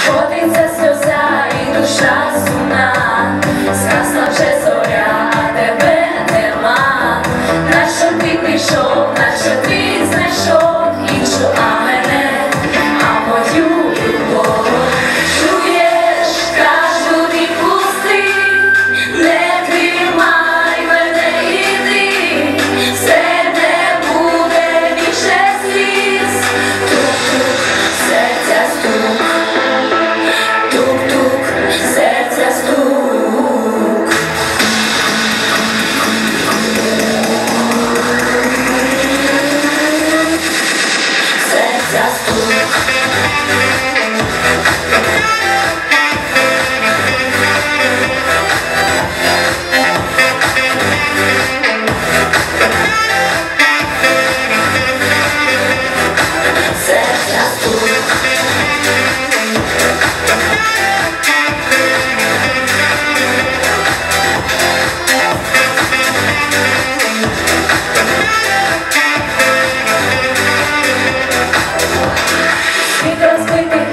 Котиться сльоза і душа сумна, згасла вже зоря, а тебе нема. Нащо ти прийшов, нащо ти знайшов іншу, а мене, а мою любов? Чуєш, кажу, відпусти, не тримай мене, іди, все не буде більше сліз. Тук-тук, серця стук. Тук-тук, серця стук. Серця стук. Серця стук. Від розбитих